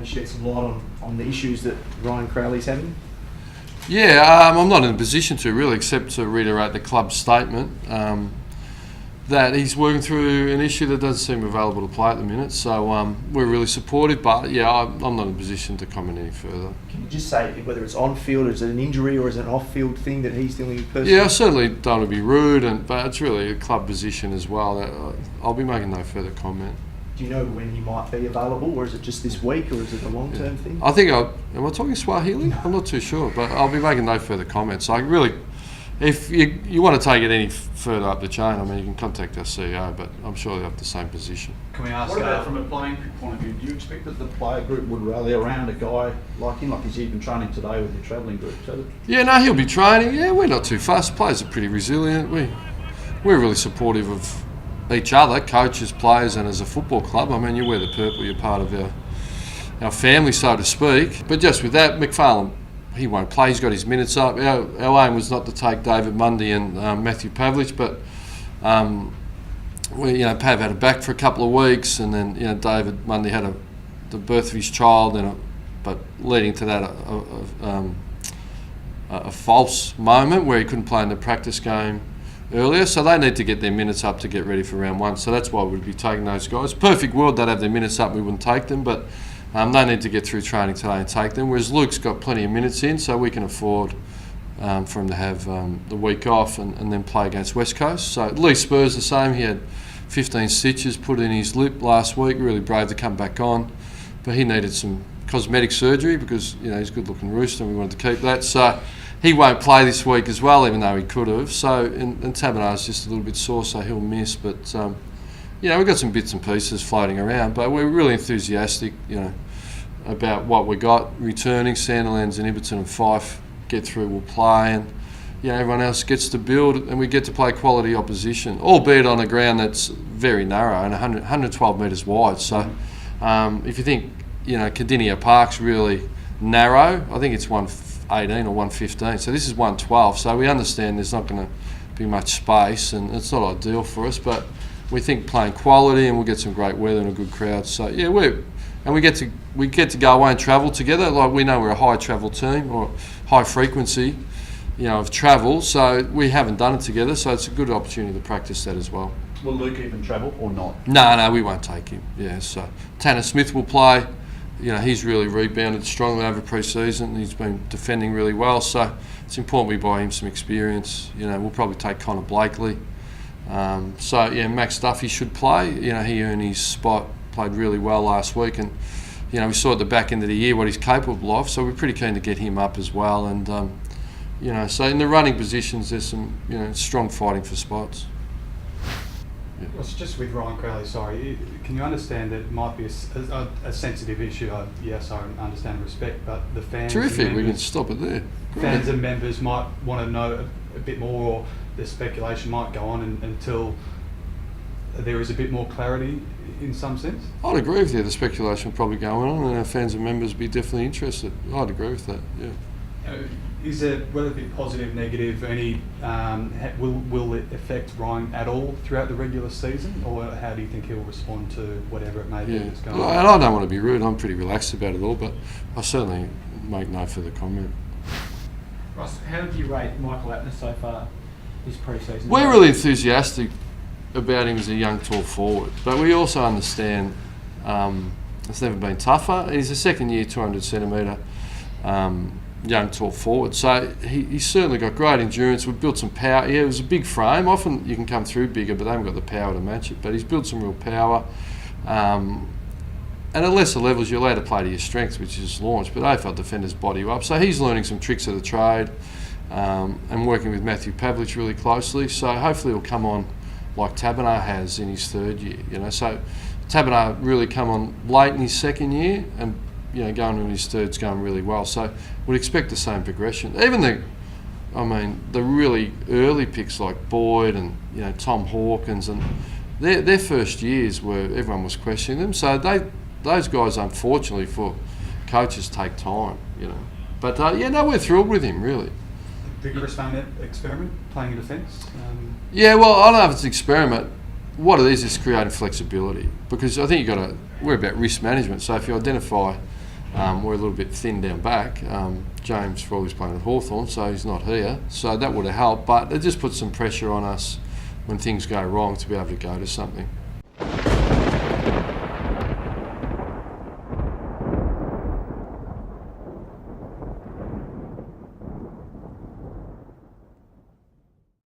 maybe shed some light on the issues that Ryan Crowley's having? Yeah, I'm not in a position to really, except to reiterate the club's statement that he's working through an issue that doesn't seem available to play at the minute. So we're really supportive, but yeah, I'm not in a position to comment any further. Can you just say whether it's on field, is it an injury, or is it an off field thing that he's dealing with personally? Yeah, I certainly don't want to be rude, but it's really a club position as well. I'll be making no further comment. Do you know when he might be available, or is it just this week, or is it a long-term thing? I think am I talking Swahili? I'm not too sure, but I'll be making no further comments. I really, if you want to take it any further up the chain, I mean, you can contact our CEO, but I'm sure they have the same position. Can we ask? What about from a playing point of view? Do you expect that the player group would rally around a guy like him? Like, is he even training today with your travelling group? Yeah, no, he'll be training. Yeah, we're not too fussed. Players are pretty resilient. We're really supportive of each other, coaches, players, and as a football club. I mean, you wear the purple, you're part of our family, so to speak. But just with that, McFarlane, he won't play. He's got his minutes up. Our aim was not to take David Mundy and Matthew Pavlich, but Pav had a back for a couple of weeks, and then David Mundy had the birth of his child, but leading to that a false moment where he couldn't play in the practice game earlier, so they need to get their minutes up to get ready for round one. So that's why we'd be taking those guys. Perfect world, they'd have their minutes up, we wouldn't take them, but they need to get through training today and take them. Whereas Luke's got plenty of minutes in, so we can afford for him to have the week off and then play against West Coast. So Lee Spur's the same. He had 15 stitches put in his lip last week. Really brave to come back on, but he needed some cosmetic surgery because he's a good-looking rooster and we wanted to keep that. So he won't play this week as well, even though he could have. So, and Tabernar's just a little bit sore, so he'll miss. But we've got some bits and pieces floating around, but we're really enthusiastic, about what we got returning. Sandilands and Iberton and Fife get through, we'll play, and everyone else gets to build, and we get to play quality opposition, albeit on a ground that's very narrow and 112 metres wide. So, if you think Cardinia Park's really narrow, I think it's 118 or 115. So this is 112. So we understand there's not going to be much space, and it's not ideal for us. But we think playing quality, and we'll get some great weather and a good crowd. So yeah, we get to go away and travel together. Like, we know we're a high travel team, or high frequency, of travel. So we haven't done it together. So it's a good opportunity to practice that as well. Will Luke even travel or not? No, we won't take him. Yeah, so Tanner Smith will play. He's really rebounded strongly over pre-season. He's been defending really well, so it's important we buy him some experience. We'll probably take Connor Blakely. Max Duffy should play. He earned his spot, played really well last week, and we saw at the back end of the year what he's capable of. So we're pretty keen to get him up as well. And so in the running positions, there's some strong fighting for spots. Well, it's just with Ryan Crowley, sorry, can you understand that it might be a sensitive issue? Yes, I understand and respect, but the fans... Terrific, we can stop it there. Fans and members might want to know a bit more, or the speculation might go on until there is a bit more clarity in some sense? I'd agree with you, the speculation will probably go on, and our fans and members will be definitely interested. I'd agree with that, yeah. Is there, whether it be positive, negative, any will it affect Ryan at all throughout the regular season, or how do you think he'll respond to whatever it may be that's going on? And I don't want to be rude. I'm pretty relaxed about it all, but I certainly make no further comment. Ross, how do you rate Michael Apner so far this pre-season? We're really enthusiastic about him as a young, tall forward, but we also understand it's never been tougher. He's a second-year, 200-centimetre. Young, tall forward. So he's certainly got great endurance. We've built some power. Yeah, it was a big frame. Often you can come through bigger, but they haven't got the power to match it. But he's built some real power. And at lesser levels, you're allowed to play to your strengths, which is launch. But AFL defenders body you up. So he's learning some tricks of the trade and working with Matthew Pavlich really closely. So hopefully he'll come on like Tabernar has in his third year. So Tabernar really come on late in his second year, and going in his third's going really well. So we'd expect the same progression. Even the really early picks like Boyd and Tom Hawkins, and their first years where everyone was questioning them. So those guys, unfortunately for coaches, take time. But we're thrilled with him really. The Chris Payne experiment, playing in defence. Yeah, well, I don't know if it's an experiment. What it is creating flexibility, because I think we're about risk management. So if you identify We're a little bit thin down back. James Frawley's playing at Hawthorn, so he's not here. So that would have helped, but it just puts some pressure on us when things go wrong to be able to go to something.